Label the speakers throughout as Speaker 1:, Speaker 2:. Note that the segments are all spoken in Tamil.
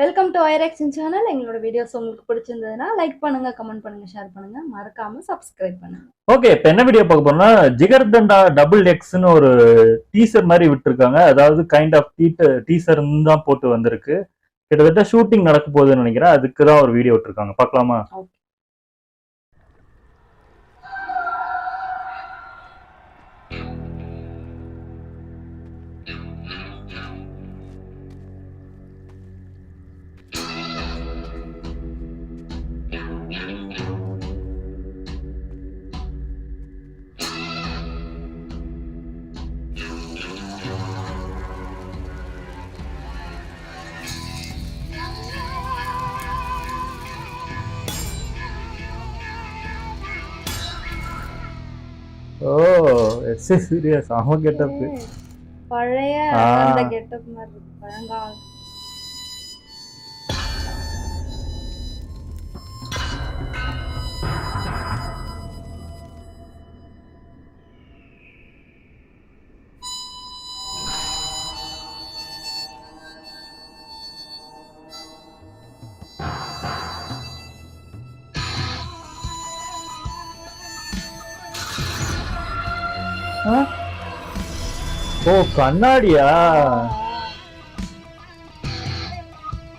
Speaker 1: வெல்கம் டு ஐரெக்ஷன் சேனல். எங்களோட வீடியோஸ் உங்களுக்கு பிடிச்சிருந்ததுன்னா லைக் பண்ணுங்க, கமெண்ட் பண்ணுங்க, ஷேர் பண்ணுங்க, மறக்காம சப்ஸ்கிரைப் பண்ணுங்க.
Speaker 2: ஓகே, இப்ப என்ன வீடியோ பார்க்க போறோம்னா ஜிகர் தண்டா டபுள் எக்ஸ்னு ஒரு டீசர் மாதிரி விட்டுருக்காங்க. அதாவது கைண்ட் ஆஃப் டீசர் தான் போட்டு வந்திருக்கு. கிட்டத்தட்ட ஷூட்டிங் நடக்க போகுதுன்னு நினைக்கிறேன். அதுக்கு தான் ஒரு வீடியோ விட்டுருக்காங்க. பார்க்கலாமா? ஓ, எஸ் சீரியஸ் அவன் கெட்டப்.
Speaker 1: பழைய அந்த கெட்டப் மாதிரி இருக்கு, பழங்கால.
Speaker 2: ஓ, கண்ணாடியா?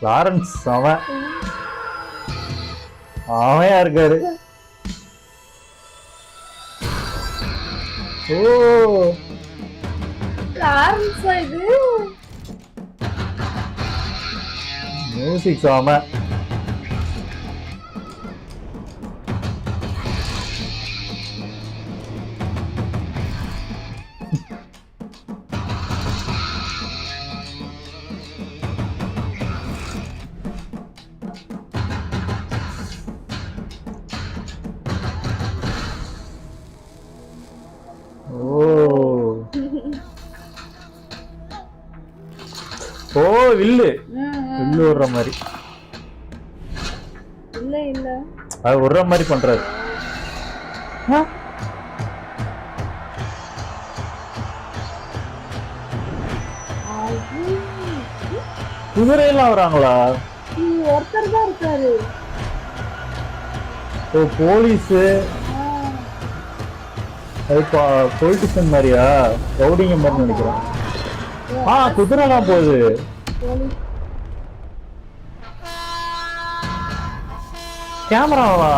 Speaker 2: லாரன்ஸ் அவன் இருக்காரு. ஓ,
Speaker 1: லாரன்ஸ் இது
Speaker 2: மியூசிக் சாம. ஓ, வில்லு விடுற மாதிரி.
Speaker 1: இல்ல இல்ல,
Speaker 2: அது விடுற மாதிரி பண்றாரு. குதிரையெல்லாம் வராங்களா?
Speaker 1: ஒருத்தர் தான் இருக்காரு.
Speaker 2: ஓ, போலீஸ். அது பொலிட்டிஷியன் மாதிரியா? ரவுடிங்க மாதிரி நினைக்கிறேன். குதிரை எல்லாம் போகுது. கேமராவா?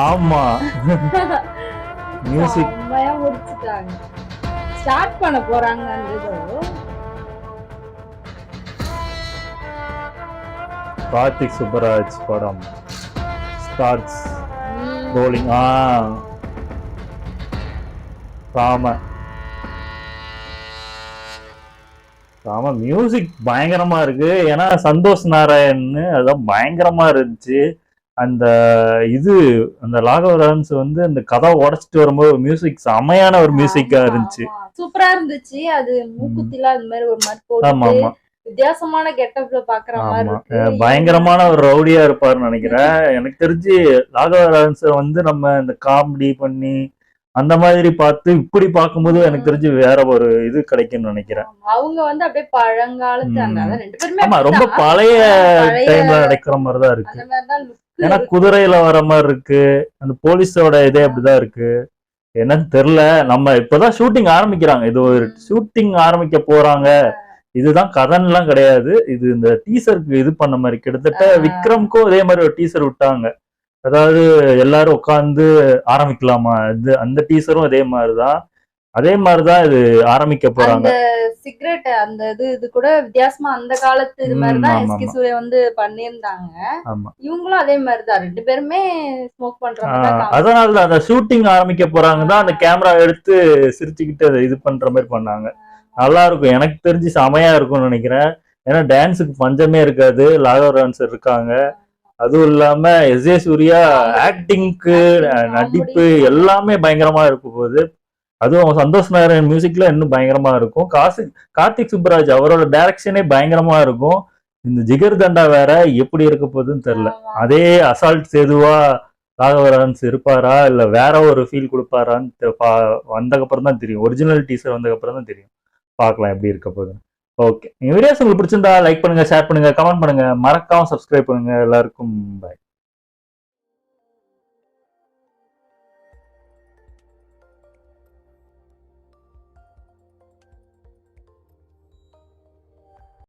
Speaker 2: ஆமா, மியூசிக்
Speaker 1: முடிச்சுட்டாங்க. ஸ்டார்ட் பண்ண போறாங்க.
Speaker 2: கார்த்திக் சுப்பராஜ் படம் ஸ்டார்ட்ஸ் ரோலிங். ராம மியூசிக் பயங்கரமா இருக்கு. ஏன்னா சந்தோஷ் நாராயண் அதான் பயங்கரமா இருந்துச்சு. அந்த அந்த லாகவரான்ஸ் வந்து அந்த கதை உடைச்சிட்டு வரும்போது மியூசிக் செமையான ஒரு மியூசிக்கா இருந்துச்சு.
Speaker 1: சூப்பரா இருந்துச்சு. அது மூக்குத்தில அந்த மாதிரி ஒரு மாதிரி போட்டு வித்தியாசமான கெட்டப்ல பாக்குற மாதிரி இருக்கு.
Speaker 2: பயங்கரமான ஒரு ரவுடியா இருப்பாருன்னு நினைக்கிறேன். எனக்கு தெரிஞ்சு ராகவரான்ஸ் வந்து நம்ம இந்த காமெடி பண்ணி அந்த மாதிரி பார்த்து இப்படி பார்க்கும்போது எனக்கு தெரிஞ்சு வேற ஒரு இது கிடைக்கும்னு நினைக்கிறேன்.
Speaker 1: அவங்க வந்து அப்படியே பழங்காலத்து
Speaker 2: ஆமா, ரொம்ப பழைய டைம்ல நடக்கிற மாதிரிதான் இருக்கு. ஏன்னா குதிரையில வர மாதிரி இருக்கு. அந்த போலீஸோட இதே அப்படிதான் இருக்கு. என்னன்னு தெரியல. நம்ம இப்பதான் ஷூட்டிங் ஆரம்பிக்கிறாங்க. இது ஒரு ஷூட்டிங் ஆரம்பிக்க போறாங்க. இதுதான் கதன் எல்லாம் கிடையாது. இது இந்த டீசருக்கு இது பண்ண மாதிரி. கிட்டத்தட்ட விக்ரம்க்கும் இதே மாதிரி ஒரு டீசர் விட்டாங்க. அதாவது எல்லாரும் உட்காந்து ஆரம்பிக்கலாமா, இது அந்த டீசரும் அதே மாதிரிதான் இது ஆரம்பிக்க போறாங்க.
Speaker 1: சிகரெட் அந்த இது கூட வித்தியாசமா அந்த காலத்து இது மாதிரிதான் எஸ்கே சூர்யா வந்து பண்ணியிருந்தாங்க. இவங்களும் அதே மாதிரிதான் ரெண்டு பேருமே ஸ்மோக் பண்றாங்க.
Speaker 2: அதனாலதான் அந்த ஷூட்டிங் ஆரம்பிக்க போறாங்க தான் அந்த கேமரா எடுத்து சிரிச்சுக்கிட்டு அதை இது பண்ற மாதிரி பண்ணாங்க. நல்லா இருக்கும். எனக்கு தெரிஞ்சு செமையா இருக்கும்னு நினைக்கிறேன். ஏன்னா டான்ஸுக்கு பஞ்சமே இருக்காது. லாகவ் டான்ஸர் இருக்காங்க. அதுவும் இல்லாம எஸ்.ஏ. சூர்யா ஆக்டிங்க்கு நடிப்பு எல்லாமே பயங்கரமா இருக்க போகுது. அதுவும் சந்தோஷ் நாராயண் மியூசிக்ல இன்னும் பயங்கரமா இருக்கும். கார்த்திக் சுப்பராஜ் அவரோட டைரக்ஷனே பயங்கரமா இருக்கும். இந்த ஜிகர் தண்டா வேற எப்படி இருக்க போகுதுன்னு தெரியல. அதே அசால்ட் சேதுவா ராகவரான்ஸ் இருப்பாரா இல்ல வேற ஒரு ஃபீல் கொடுப்பாரான்னு வந்ததுக்கப்புறம் தான் தெரியும். ஒரிஜினல் டீசர் வந்ததுக்கப்புறம் தான் தெரியும். பார்க்கலாம் எப்படி இருக்க போகுது. ஓகே, இந்த வீடியோஸ் உங்களுக்கு பிடிச்சிருந்தா லைக் பண்ணுங்க, ஷேர் பண்ணுங்க, கமெண்ட் பண்ணுங்க, மறக்காம சப்ஸ்கிரைப் பண்ணுங்க. எல்லாருக்கும் பாய்.